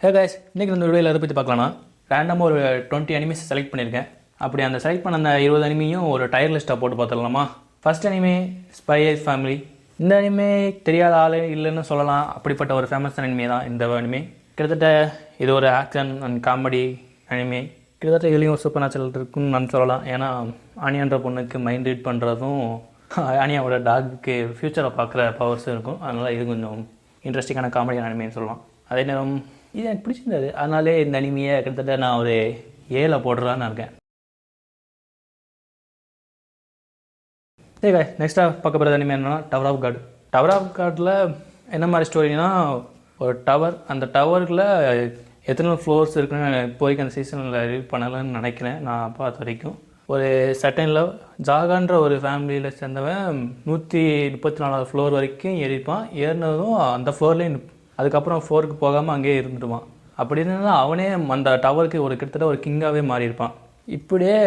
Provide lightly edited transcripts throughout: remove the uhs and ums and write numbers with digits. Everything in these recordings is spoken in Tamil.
ஹே கைஸ், இன்றைக்கி இந்த வீடியோவில் எதை பற்றி பார்க்கலாம்னா ரேண்டமாக ஒரு 20 அனிமேஸ் செலக்ட் பண்ணியிருக்கேன். அப்படி அந்த செலக்ட் பண்ண அந்த 20 அனிமையும் ஒரு டயர் லிஸ்ட்டாக போட்டு பார்த்துடலாமா? First anime spy family. இந்த அனிமே தெரியாத ஆள் இல்லைன்னு சொல்லலாம். அப்படிப்பட்ட ஒரு ஃபேமஸ் அனிமே தான் இந்த அனிமே. கிட்டத்தட்ட இது ஒரு ஆக்ஷன் அண்ட் காமெடி அனிமே. கிட்டத்தட்ட இதுலேயும் சூப்பர் நேச்சுரல் இருக்குன்னு நான் சொல்லலாம். ஏன்னா ஆனியான்ற பொண்ணுக்கு மைண்ட் ரீட் பண்ணுறதும் ஆனியாவோட டாகுக்கு ஃப்யூச்சரை பார்க்குற பவர்ஸும் இருக்கும். அதனால் இது கொஞ்சம் இன்ட்ரெஸ்டிங்கான காமெடியான அனிமேன்னு சொல்லலாம். அதே நேரம் இது எனக்கு பிடிச்சிருந்தது. அதனாலே இந்த அனிமையை கிட்டத்தட்ட நான் ஒரு 7 போடுறான்னு இருக்கேன். சரி, நெக்ஸ்ட்டாக பார்க்க போகிறது அனிமே என்னன்னா tower of god. Tower of காட்டில் என்ன மாதிரி ஸ்டோரினா, ஒரு டவர், அந்த டவருக்குள்ளே எத்தனை ஃப்ளோர்ஸ் இருக்குன்னு இப்போதைக்கு அந்த சீசனில் ரிலீவ் பண்ணலைன்னு நினைக்கிறேன். நான் பார்த்த வரைக்கும் ஒரு சட்டனில் ஜாகான்ற ஒரு ஃபேமிலியில் சேர்ந்தவன் 134 ஃப்ளோர் வரைக்கும் ஏறிப்பான். ஏறினதும் அந்த ஃப்ளோர்லேயே அதுக்கப்புறம் 4க்கு போகாமல் அங்கேயே இருந்துடுவான். அப்படி இருந்தால் அவனே அந்த டவருக்கு ஒரு கிட்டத்தட்ட ஒரு கிங்காகவே மாறியிருப்பான். இப்படியே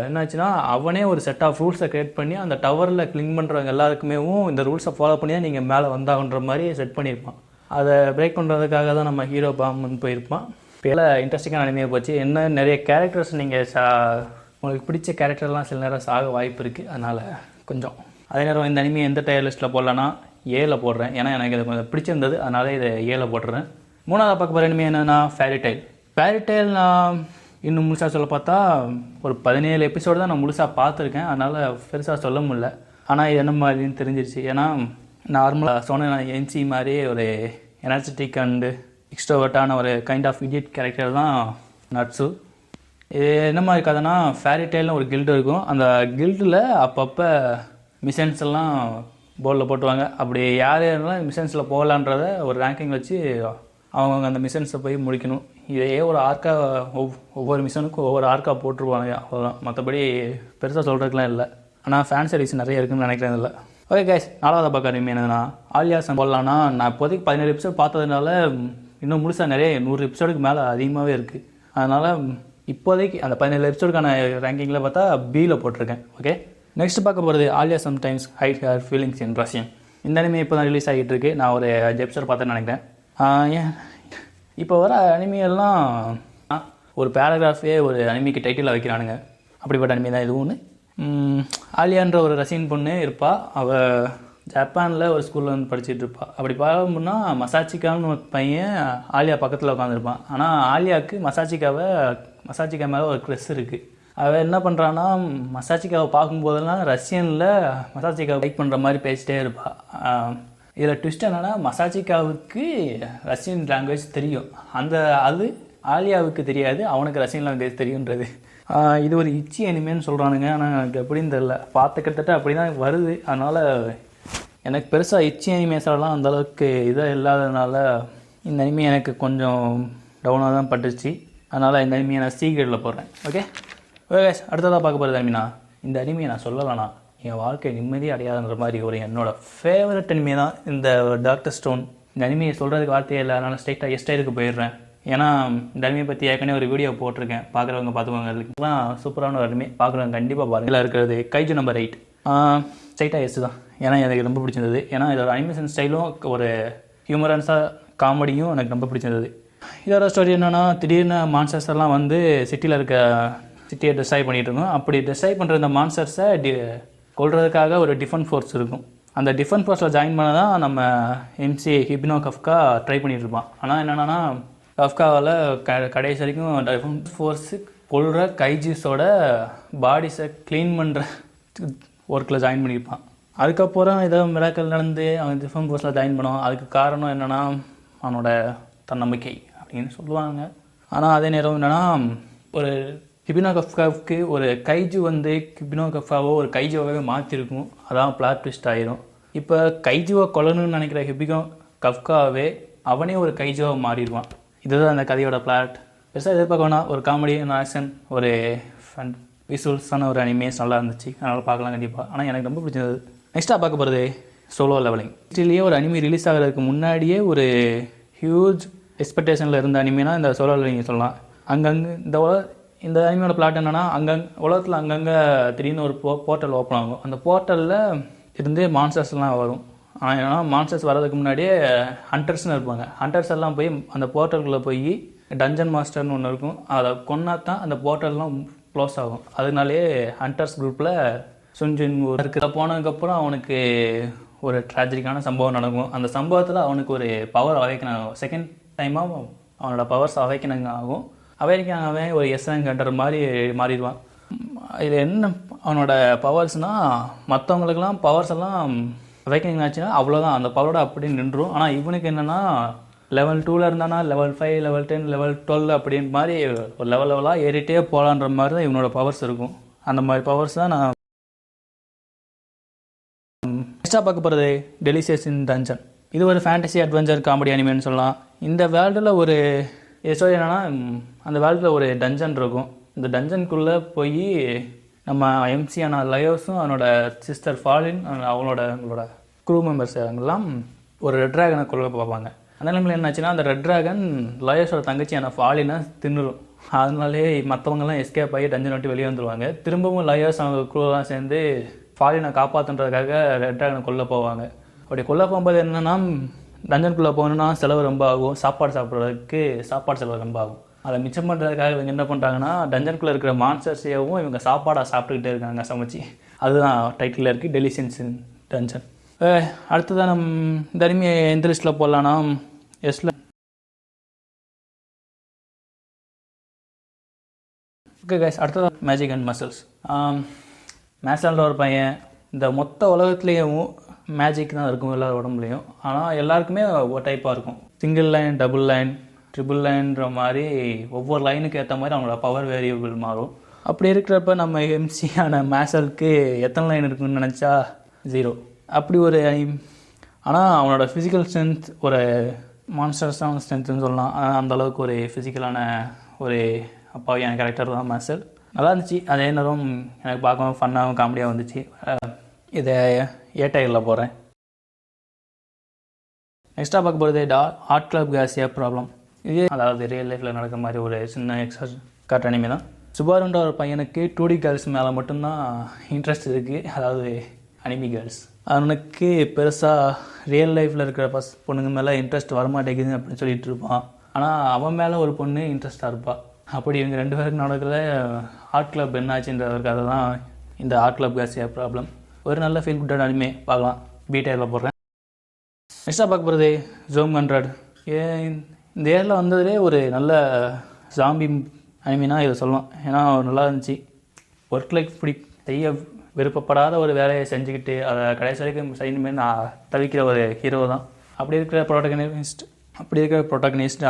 என்னாச்சுன்னா அவனே ஒரு செட் ஆஃப் ரூல்ஸை க்ரியேட் பண்ணி அந்த டவரில் கிளிங் பண்ணுறவங்க எல்லாருக்குமே இந்த ரூல்ஸை ஃபாலோ பண்ணி தான் நீங்கள் மேலே வந்தாகன்ற மாதிரி செட் பண்ணியிருப்பான். அதை பிரேக் பண்ணுறதுக்காக தான் நம்ம ஹீரோ பாம்புன்னு போயிருப்பான். இப்போ எல்லாம் இன்ட்ரெஸ்டிங்கான அனிமையாக போச்சு. என்ன நிறைய கேரக்டர்ஸ் நீங்கள் உங்களுக்கு பிடிச்ச கேரக்டர்லாம் சில நேரம் சாக வாய்ப்பு இருக்குது. அதனால் கொஞ்சம் அதே நேரம் இந்த அனிமையை எந்த டயர் லிஸ்ட்டில் போடலான்னா 7 போடுறேன். ஏன்னா எனக்கு இது கொஞ்சம் பிடிச்சிருந்தது, அதனால இதை 7 போட்டுறேன். மூணாவது பார்க்க போகிற அனிமே என்னென்னா ஃபேரி டெய்ல். நான் இன்னும் முழுசாக சொல்ல பார்த்தா ஒரு 17 எபிசோடு தான் நான் முழுசாக பார்த்துருக்கேன். அதனால் பெருசாக சொல்ல முடியல. ஆனால் இது என்ன மாதிரின்னு தெரிஞ்சிருச்சு. ஏன்னா நார்மலாக சொன்ன என்சி மாதிரி ஒரு எனர்ஜெட்டிக் அண்டு எக்ஸ்ட்ரோவர்ட்டான ஒரு கைண்ட் ஆஃப் இடியட் கேரக்டர் தான் நட்ஸு. இது என்ன மாதிரி கதைனா, ஃபேரி டெய்ல்னு ஒரு கில்டு இருக்கும். அந்த கில்டில் அப்பப்போ மிஷன்ஸ் எல்லாம் போர்டில் போட்டுவாங்க. அப்படி யார் யாரெல்லாம் மிஷன்ஸில் போகலான்றத ஒரு ரேங்கிங் வச்சு அவங்க அந்த மிஷன்ஸை போய் முடிக்கணும். இதையே ஒரு ஆர்க்காக ஒவ்வொரு மிஷனுக்கும் ஒவ்வொரு ஆர்க்காக போட்டுருவாங்க. அவ்வளோதான், மற்றபடி பெருசாக சொல்கிறதுக்குலாம் இல்லை. ஆனால் ஃபேன் சர்வீஸ் நிறைய இருக்குதுன்னு நினைக்கிறேன் இல்லை. ஓகே கைஸ், 4வது பார்க்க அனிமே என்னன்னா ஆலியாசம் போடலான்னா, நான் இப்போதைக்கு 17 எபிசோட் பார்த்ததுனால இன்னும் முழுசாக நிறைய 100 எபிசோடுக்கு மேலே அதிகமாகவே இருக்குது. அதனால் இப்போதைக்கு அந்த 17 எபிசோடுக்கான ரேங்கிங்கில் பார்த்தா பியில் போட்டிருக்கேன். ஓகே, நெக்ஸ்ட் பார்க்க போகிறது Alya sometimes hide her feelings in Russian. இந்த அனிமே இப்போ தான் ரிலீஸ் ஆகிட்டு இருக்கு. நான் ஒரு 5 எபிசோட் பார்த்தேன்னு நினைக்கிறேன். ஏன் இப்போ வர அனிமையெல்லாம் ஒரு பேராகிராஃபே ஒரு அனிமைக்கு டைட்டிலாக வைக்கிறானுங்க. அப்படிப்பட்ட அனிமே தான் இது ஒன்று. ஆலியான்ற ஒரு ரஷ்யன் பொண்ணு இருப்பாள். அவள் ஜப்பானில் ஒரு ஸ்கூலில் வந்து படிச்சுட்டு இருப்பாள். அப்படி பார்த்தோம்னா மசாச்சிகான்னு ஒரு பையன் ஆலியா பக்கத்தில் உட்காந்துருப்பான். ஆனால் ஆலியாவுக்கு மசாச்சிகா மேலே ஒரு க்ரெஸ் இருக்குது. அவள் என்ன பண்ணுறான்னா, மசாச்சிகாவை பார்க்கும்போதெல்லாம் ரஷ்யனில் மசாச்சிகாவை லைக் பண்ணுற மாதிரி பேசிட்டே இருப்பாள். இதில் ட்விஸ்ட் என்னென்னா, மசாச்சிகாவுக்கு ரஷ்யன் லாங்குவேஜ் தெரியும், அது ஆலியாவுக்கு தெரியாது, அவனுக்கு ரஷ்யன் லாங்குவேஜ் தெரியுன்றது. இது ஒரு இச்சி அனிமேன்னு சொல்கிறானுங்க. ஆனால் எனக்கு எப்படின்னு தெரில, பார்த்து கிட்டத்தட்ட அப்படி தான் வருது. அதனால் எனக்கு பெருசாக இச்சி அனிமேஸெல்லாம் அந்தளவுக்கு இதாக இல்லாததுனால இந்த அனிமே எனக்கு கொஞ்சம் டவுனாக தான் பட்டுச்சு. அதனால் இந்த அனிமையை நான் சீக்கிரத்தில் போடுறேன். ஓகே, அடுத்ததாக பார்க்க போகிறது அனிமினா, இந்த அனிமையை நான் சொல்லலைண்ணா என் வாழ்க்கை நிம்மதியாக அடையாதுன்ற மாதிரி ஒரு என்னோடய ஃபேவரட் அனிமே தான் இந்த டாக்டர் ஸ்டோன். இந்த அனிமையை சொல்கிறதுக்கு வார்த்தையே இல்லை. அதனால் ஸ்ட்ரைட்டாக எஸ்டைலுக்கு போயிடுறேன். ஏன்னா இந்த அனிமையை பற்றி ஏற்கனவே ஒரு வீடியோ போட்டிருக்கேன். பார்க்குறவங்க பார்த்துக்கோங்க. இதுக்கெல்லாம் சூப்பரான ஒரு அனிமே, பார்க்குறவங்க கண்டிப்பாக பாருங்கள். இதில் இருக்கிறது கைஜு நம்பர் 8. ஸ்ட்ரைட்டாக எஸ் தான். ஏன்னா எனக்கு ரொம்ப பிடிச்சிருந்தது. ஏன்னா இதோட அனிமேஷன் ஸ்டைலும் ஒரு ஹியூமரன்ஸாக காமெடியும் எனக்கு ரொம்ப பிடிச்சிருந்தது. இதோட ஸ்டோரி என்னென்னா, திடீர்னு மான்ஸ்டர்ஸ் எல்லாம் வந்து சிட்டியை டிஸ்ட்ராய் பண்ணிகிட்டு இருக்கோம். அப்படி டிஸ்ட்ராய் பண்ணுற இந்த மான்ஸ்டர்ஸை கொள்றதுக்காக ஒரு டிஃபென்ஸ் ஃபோர்ஸ் இருக்கும். அந்த டிஃபென்ஸ் ஃபோர்ஸில் ஜாயின் பண்ண தான் நம்ம எம்சி ஹிப்னோ கஃப்கா ட்ரை பண்ணிகிட்டு இருப்பான். ஆனால் என்னென்னா, கஃப்காவால் கடைசி வரைக்கும் டிஃபென்ஸ் ஃபோர்ஸு கொள்கிற கைஜிஸோட பாடிஸை க்ளீன் பண்ணுற ஒர்க்கில் ஜாயின் பண்ணியிருப்பான். அதுக்கப்புறம் ஏதோ மிராக்கல் நடந்து அவன் டிஃபென்ஸ் ஃபோர்ஸில் ஜாயின் பண்ணுவான். அதுக்கு காரணம் என்னென்னா அவனோட தன்னம்பிக்கை அப்படின்னு சொல்லுவாங்க. ஆனால் அதே நேரம் என்னென்னா, ஒரு ஹிபினோ கஃப்காவுக்கு ஒரு கைஜு வந்து ஹிபினோ கஃப்காவோ ஒரு கைஜுவாகவே மாற்றிருக்கும். அதான் பிளாட் ட்விஸ்ட் ஆயிரும். இப்போ கைஜுவை கொல்லணும்னு நினைக்கிற ஹிபினோ கஃப்காவே அவனே ஒரு கைஜுவாக மாறிடுவான். இதுதான் அந்த கதையோட பிளாட். பெருசாக எதிர்பார்க்க வேணாம். ஒரு காமெடி, ஆக்ஷன், ஒரு ஃபன் விசுவல்ஸான ஒரு அனிமேஸ் நல்லா இருந்துச்சு. அதனால் பார்க்கலாம் கண்டிப்பாக. ஆனால் எனக்கு ரொம்ப பிடிச்சது. நெக்ஸ்ட்டாக பார்க்க போகிறது சோலோ லெவலிங். ஹிஸ்ட்ரிலேயே ஒரு அனிமே ரிலீஸ் ஆகிறதுக்கு முன்னாடியே ஒரு ஹியூஜ் எக்ஸ்பெக்டேஷனில் இருந்த அனிமேனா இந்த சோலோ லெவலிங் சொல்லலாம். அங்கங்கே இந்த அனிமையோட பிளாட் என்னென்னா, உலகத்தில் அங்கங்கே திடீர்னு ஒரு போர்ட்டல் ஓப்பன் ஆகும். அந்த போர்ட்டலில் இருந்து மான்ஸ்டர்ஸ்லாம் வரும். ஆனால் என்னன்னா மான்ஸ்டர்ஸ் வரதுக்கு முன்னாடியே ஹண்டர்ஸ்னு இருப்பாங்க. ஹண்டர்ஸ் எல்லாம் போய் அந்த போர்ட்டலுக்குள்ளே போய் டஞ்சன் மாஸ்டர்னு ஒன்று இருக்கும், அதை கொன்னா தான் அந்த போர்ட்டல்லாம் க்ளோஸ் ஆகும். அதனாலே ஹண்டர்ஸ் குரூப்பில் சுன்ஜின் இருக்கிற போனதுக்கப்புறம் அவனுக்கு ஒரு ட்ராஜடிக்கான சம்பவம் நடக்கும். அந்த சம்பவத்தில் அவனுக்கு ஒரு பவர் அவைக்கன் ஆகும். செகண்ட் டைமாக அவனோட பவர்ஸ் அவைக்கனிங் ஆகும். அவைக்கன் அவன் ஒரு எஸ்என் ஹண்டர் மாதிரி மாறிடுவான். இது என்ன அவனோட பவர்ஸ்னால், மற்றவங்களுக்கெல்லாம் பவர்ஸ் எல்லாம் அவைக்கனிங் ஆச்சுன்னா அவ்வளோதான், அந்த பவரோட அப்படியே நின்றுடும். ஆனால் இவனுக்கு என்னென்னா லெவல் 2 இருந்தானா லெவல் 5, லெவல் 10, லெவல் 12 அப்படின்னு மாதிரி ஒரு லெவலாக ஏறிட்டே போகலான்ற மாதிரி தான் இவனோட பவர்ஸ் இருக்கும். அந்த மாதிரி பவர்ஸ் தான் நான் நெக்ஸ்ட்டாக பார்க்க போகிறது டெலிஷியஸ் இன் டஞ்சன். இது ஒரு ஃபேண்டசி அட்வென்ச்சர் காமெடி அனிமேன்னு சொல்லலாம். இந்த வேர்ல்டில் ஒரு ஸ்டோரி என்னென்னா, அந்த வேர்ல்டில் ஒரு டஞ்சன் இருக்கும். இந்த டஞ்சனுக்குள்ளே போய் நம்ம எம்சியான லயோஸும் அவனோட சிஸ்டர் ஃபாலின் அவங்களோட க்ரூ மெம்பர்ஸ் எல்லாம் ஒரு ரெட் ட்ராகனை கொள்ள பார்ப்பாங்க. அந்த நிலைமையில் என்னாச்சுன்னா, அந்த ரெட் ட்ராகன் லயோஸோட தங்கச்சியான ஃபாலினை தின்னுரும். அதனாலே மற்றவங்கலாம் எஸ்கேப் ஆகி டஞ்சன் விட்டு வெளியே வந்துடுவாங்க. திரும்பவும் லயோஸ் அவங்க க்ரூலாம் சேர்ந்து ஃபாலினை காப்பாற்றுன்றதுக்காக ரெட் ட்ராகனை கொல்ல போவாங்க. அப்படி கொல்ல போகும்போது என்னென்னா, டஞ்சனுக்குள்ளே போகணுன்னா செலவு ரொம்ப ஆகும். சாப்பாடு சாப்பிட்றதுக்கு சாப்பாடு செலவு ரொம்ப ஆகும். அதை மிச்சம் பண்ணுறதுக்காக இவங்க என்ன பண்ணுறாங்கன்னா, டஞ்சனுக்குள்ளே இருக்கிற மான்ஸ்டர்ஸையும் இவங்க சாப்பாடாக சாப்பிட்டுக்கிட்டே இருக்காங்க சமைச்சு. அதுதான் டைட்டில் இருக்குது, டெலிஷியஸ் இன் டஞ்சன். அடுத்ததான் இந்த அனிமே எந்த லிஸ்ட்டில் போடலான்னா, எஸ்ல ஓகே கைஸ். அடுத்ததான் மேஜிக் அண்ட் மசில்ஸ். மேசல்ன்ற ஒரு பையன் இந்த மொத்த உலகத்துலேயும் மேஜிக் தான் இருக்கும் எல்லா உடம்புலையும். ஆனால் எல்லாருக்குமே ஒரு டைப்பாக இருக்கும். Single line, double line, triple லைன்ற மாதிரி ஒவ்வொரு லைனுக்கு ஏற்ற மாதிரி அவங்களோட பவர் வேரியபிள் மாறும். அப்படி இருக்கிறப்ப நம்ம எம்சியான மேசலுக்கு எத்தனை லைன் இருக்குன்னு நினச்சா 0. அப்படி ஒரு ஆனால் அவனோட ஃபிசிக்கல் ஸ்ட்ரென்த் ஒரு மான்ஸ்டர்ஸான ஸ்ட்ரென்த்துன்னு சொல்லலாம். அந்தளவுக்கு ஒரு ஃபிசிக்கலான ஒரு அப்பாவியான கேரக்டர் தான் மேசல். நல்லா இருந்துச்சு. அதே நேரம் எனக்கு பார்க்கவும் ஃபன்னாகவும் காமெடியாக வந்துச்சு. இதை ஏட்டையில் போகிறேன். நெக்ஸ்ட்டாக பார்க்க போகிறது ஹார்ட் கிளப் காசியா ப்ராப்ளம். இதே அதாவது ரியல் லைஃப்பில் நடக்கிற மாதிரி ஒரு சின்ன காட்டு அனிமே தான். சுபாருன்ற ஒரு பையனுக்கு 2D கேர்ள்ஸ் மேலே மட்டும்தான் இன்ட்ரெஸ்ட் இருக்குது, அதாவது அனிமி கேர்ள்ஸ். அவனுக்கு பெருசாக ரியல் லைஃப்பில் இருக்கிற பொண்ணுங்க மேலே இன்ட்ரெஸ்ட் வரமாட்டேங்குது அப்படின்னு சொல்லிட்டு இருப்பான். ஆனால் அவன் மேலே ஒரு பொண்ணு இன்ட்ரெஸ்ட்டாக இருப்பாள். அப்படி இவங்க 2 பேருக்கு நடக்கிற ஹார்ட் கிளப் என்னாச்சுன்றதுக்காக தான் இந்த ஹார்ட் கிளப் காசியா ப்ராப்ளம். ஒரு நல்ல ஃபீல் குட் அனிமே, பார்க்கலாம். பீட்டையில் போடுறேன். நெக்ஸ்ட்டாக பார்க்க போகிறது ஜோம் 100. இந்த இயரில் வந்ததுலே ஒரு நல்ல ஜாம்பி அனிமினா இதை சொல்லலாம். ஏன்னா நல்லா இருந்துச்சு. ஒர்க் லைஃப் செய்ய விருப்பப்படாத ஒரு வேலையை செஞ்சுக்கிட்டு அதை கடைசி வரைக்கும் செய்யணுமே நான் தவிக்கிற ஒரு ஹீரோ தான். அப்படி இருக்கிற ப்ரோட்டகனிஸ்ட்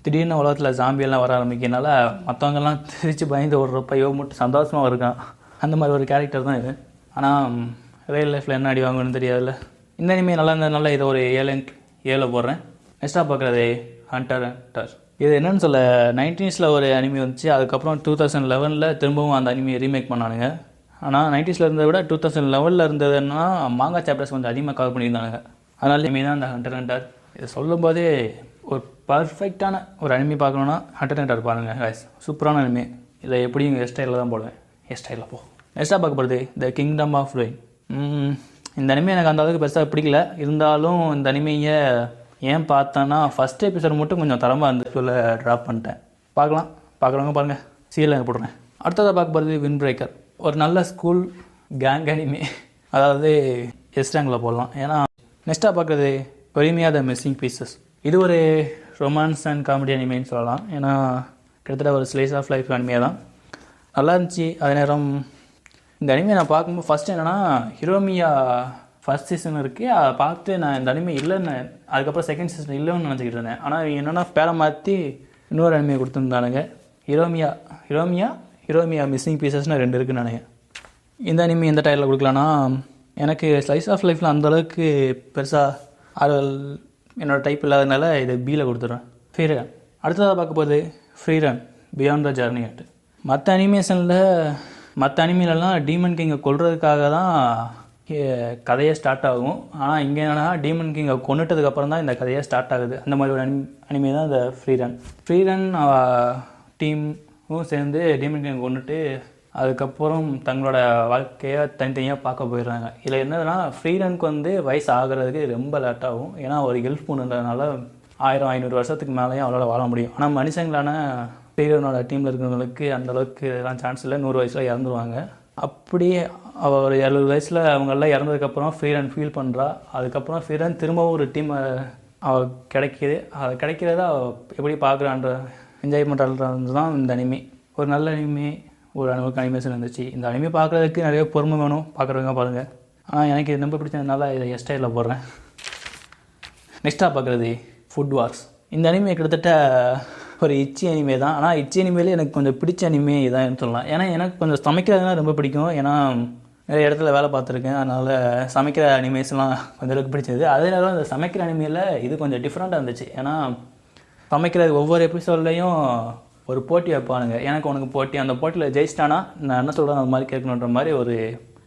திடீர்னு உலகத்தில் ஜாம்பியெல்லாம் வர ஆரம்பிக்கிறனால மற்றவங்கெல்லாம் திரிச்சு பயந்து ஓடுறப்ப இவன் மட்டும் சந்தோஷமாக இருக்கான். அந்த மாதிரி ஒரு கேரக்டர் தான் இது. ஆனால் ரியல் லைஃப்பில் என்ன அடி வாங்கணும்னு தெரியாதுல்ல. இந்த அனிமே நல்லா இருந்ததுனால இதை ஒரு 7 போடுறேன். நெக்ஸ்ட்டாக பார்க்குறது ஹண்டர். இது என்னென்னு சொல்ல, 90s ஒரு அனிமே வந்துச்சு. அதுக்கப்புறம் 2011 திரும்பவும் அந்த அனிமையை ரீமேக் பண்ணானுங்க. ஆனால் 90s இருந்ததை விட 2011 இருந்ததுன்னா மாங்கா சாப்டர்ஸ் கொஞ்சம் அதிகமாக கவர் பண்ணியிருந்தானுங்க. அதனால அனிமே தான் அந்த ஹண்டர். இதை சொல்லும்போதே ஒரு பர்ஃபெக்டான ஒரு அனிமே பார்க்கணுன்னா ஹண்டர் பாருங்கள். சூப்பரான அனிமே. இதை எப்படியும் ஹேர் ஸ்டைலில் தான் போடுவேன். ஹேர் ஸ்டைலில் போ. நெக்ஸ்ட்டாக பார்க்க போகிறது த கிங்டம் ஆஃப் ரெயின். இந்த அனிமே எனக்கு அந்த அளவுக்கு பெருசாக பிடிக்கல. இருந்தாலும் இந்த அனிமையை ஏன் பார்த்தேன்னா, ஃபஸ்ட் எபிசோட் மட்டும் கொஞ்சம் தரமாக இருந்து சொல்ல ட்ராப் பண்ணிட்டேன். பார்க்குறவங்க பாருங்கள், சீரியல் போடுறேன். அடுத்ததாக பார்க்க போகிறது விண்ட் பிரேக்கர். ஒரு நல்ல ஸ்கூல் கேங் அனிமே, அதாவது எஸ் ரேங்கில் போடலாம். ஏன்னா நெக்ஸ்ட்டாக பார்க்குறது பொறுமையாக த மிஸ்ஸிங் பீசஸ். இது ஒரு ரொமான்ஸ் அண்ட் காமெடி அனிமேன்னு சொல்லலாம். ஏன்னா கிட்டத்தட்ட ஒரு ஸ்லைஸ் ஆஃப் லைஃப் அனிமே தான். நல்லா இருந்துச்சு. அதே நேரம் இந்த அனிமே நான் பார்க்கும்போது ஃபஸ்ட்டு என்னென்னா, ஹிரோமியா ஃபஸ்ட் சீசன் இருக்குது, அதை பார்த்து நான் இந்த அனிமே இல்லைன்னு, அதுக்கப்புறம் செகண்ட் சீசன் இல்லைன்னு நினச்சிக்கிட்டு இருந்தேன். ஆனால் என்னென்னா பேரை மாற்றி இன்னொரு அனிமே கொடுத்துருந்தானுங்க. ஹிரோமியா மிஸ்ஸிங் பீசஸ்னு 2 இருக்குன்னு நினைக்கிறேன். இந்த அனிமே எந்த டைட்டில் கொடுக்கலான்னா, எனக்கு ஸ்லைஸ் ஆஃப் லைஃப்பில் அந்தளவுக்கு பெருசாக என்னோடய டைப் இல்லாததுனால இதை பியில் கொடுத்துட்றேன். Free run. அடுத்ததாக பார்க்க போகுது free run beyond the journey at. மற்ற அனிமேலெலாம் டீமன் கிங்கை கொல்றதுக்காக தான் கதையே ஸ்டார்ட் ஆகும். ஆனால் இங்கே என்னென்னா டீமன் கிங்கை கொண்டுட்டதுக்கப்புறம் தான் இந்த கதையே ஸ்டார்ட் ஆகுது. அந்த மாதிரி ஒரு அனிமே தான் இந்த ஃப்ரீ ரன் டீமும் சேர்ந்து டீமன் கிங்கை கொண்டுட்டு அதுக்கப்புறம் தங்களோட வாழ்க்கையை தனித்தனியாக பார்க்க போயிடுறாங்க. இதில் என்னதுன்னா ஃப்ரீடனுக்கு வந்து வயசு ஆகிறதுக்கு ரொம்ப லேட் ஆகும். ஏன்னா ஒரு ஹெல்ப் பண்ணுறதுனால 1000-500 வருஷத்துக்கு மேலேயும் அவளால் வாழ முடியும். ஆனால் மனுஷங்களான ஃப்ரீடனோட டீமில் இருக்கிறவங்களுக்கு அந்தளவுக்கு இதெல்லாம் சான்ஸ் இல்லை. 100 வயசில் இறந்துருவாங்க. அப்படியே அவள் ஒரு 70 வயசில் அவங்கெல்லாம் இறந்ததுக்கப்புறம் ஃப்ரீடன் ஃபீல் பண்ணுறா. அதுக்கப்புறம் ஃப்ரீடன் திரும்பவும் ஒரு டீம் அவள் கிடைக்கிது. அது கிடைக்கிறத எப்படி பார்க்குறான்ற என்ஜாய் பண்ணுறான்றது தான் இந்த அனிமே. ஒரு நல்ல அனிமே, ஒரு அளவுக்கு அனிமேஷன் இருந்துச்சு. இந்த அனிமே பார்க்குறதுக்கு நிறைய பொறுமை வேணும், பார்க்குறவங்க பாருங்கள். ஆனால் எனக்கு இது ரொம்ப பிடிச்சதுனால இதை எஸ்டைலில் போடுறேன். நெக்ஸ்ட்டாக பார்க்குறது ஃபுட் வார்ஸ். இந்த அனிமே கிட்டத்தட்ட ஒரு இச்சி அனிமே தான். ஆனால் இச்சி அனிமேலே எனக்கு கொஞ்சம் பிடிச்ச அனிமே இதான் சொல்லலாம். ஏன்னா எனக்கு கொஞ்சம் சமைக்கிறதுனா ரொம்ப பிடிக்கும். ஏன்னா நிறைய இடத்துல வேலை பார்த்துருக்கேன். அதனால் சமைக்கிற அனிமேஸ்லாம் கொஞ்சம் அளவுக்கு பிடிச்சது. அதே நேரம் இந்த சமைக்கிற அனிமையில் இது கொஞ்சம் டிஃப்ரெண்ட்டாக இருந்துச்சு. ஏன்னா சமைக்கிறது ஒவ்வொரு எபிசோட்லேயும் ஒரு போட்டி வைப்பானுங்க. எனக்கு உனக்கு போட்டி, அந்த போட்டியில் ஜெயிச்சிட்டானா நான் என்ன சொல்கிறேன் அந்த மாதிரி கேட்கணுன்ற மாதிரி ஒரு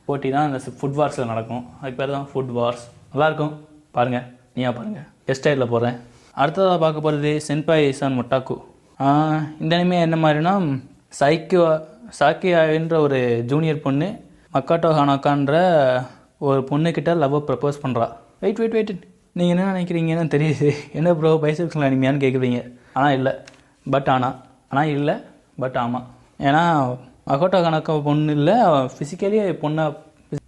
போட்டி தான் இந்த ஃபுட் வார்ஸில் நடக்கும். அதுக்கு பேர் தான் ஃபுட் வார்ஸ். நல்லாயிருக்கும், பாருங்கள், நீயா பாருங்கள். எஸ்டைலில் போகிறேன். அடுத்ததாக பார்க்க போகிறது சென்பாய் சான் மொட்டாக்கு. இந்த அனிமே என்ன மாதிரினா சாக்கியான்ற ஒரு ஜூனியர் பொண்ணு மக்காட்டோ ஹானாக்கான்ற ஒரு பொண்ணுக்கிட்ட லவ்வை ப்ரப்போஸ் பண்ணுறா. வெயிட் நீங்கள் என்ன நினைக்கிறீங்கன்னு தெரியுது. என்ன ப்ரோ பைசெக்சுவல் அனிமையான்னு கேட்குறீங்க. ஆனால் இல்லை, பட் இல்லை பட் ஆமாம். ஏன்னா மக்காட்டோ ஹானாக்கா பொண்ணு இல்லை, அவன்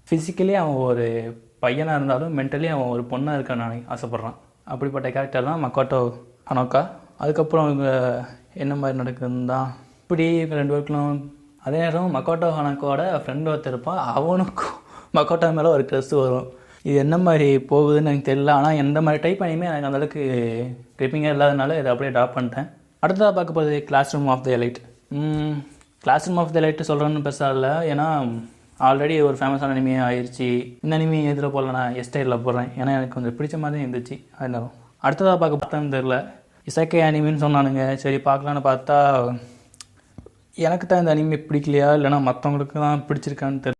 ஃபிசிக்கலி அவன் ஒரு பையனாக இருந்தாலும் மென்டலி அவன் ஒரு பொண்ணாக இருக்கான்னு ஆசைப்பட்றான். அப்படிப்பட்ட கேரக்டர் தான் மக்காட்டோ ஹானாக்கா. அதுக்கப்புறம் இவங்க என்ன மாதிரி நடக்குதுன்னு தான் இப்படி இவங்க 2 பேருக்கும். அதே நேரம் மக்காட்டோ ஹானாக்கோட ஃப்ரெண்டு ஒருத்தர் இருப்பான். அவனுக்கும் மக்காட்டோ மேலே ஒரு க்ரெஸ் வரும். இது என்ன மாதிரி போகுதுன்னு எனக்கு தெரியல. ஆனால் எந்த மாதிரி டைப் அனிமே எனக்கு அந்தளவுக்கு கிரிப்பிங்காக இல்லாதனால இதை அப்படியே ட்ராப் பண்ணிட்டேன். அடுத்ததாக பார்க்க போகிறது class room of the elite. Class room of the elite சொல்கிறேன்னு பெருசாக இல்லை. ஏன்னா ஆல்ரெடி ஒரு ஃபேமஸான அனிமே ஆயிடுச்சு. இந்த அனிமே எதில் போடல, நான் எஸ்டைலில் போடுறேன். ஏன்னா எனக்கு கொஞ்சம் பிடிச்ச மாதிரி இருந்துச்சு. அதனால அடுத்ததாக பார்த்தேன்னு தெரில. இசைக்கை அனிமின்னு சொன்னானுங்க. சரி பார்க்கலான்னு பார்த்தா எனக்கு தான் இந்த அனிமே பிடிக்கலையா இல்லைனா மற்றவங்களுக்கு தான் பிடிச்சிருக்கான்னு தெரியல.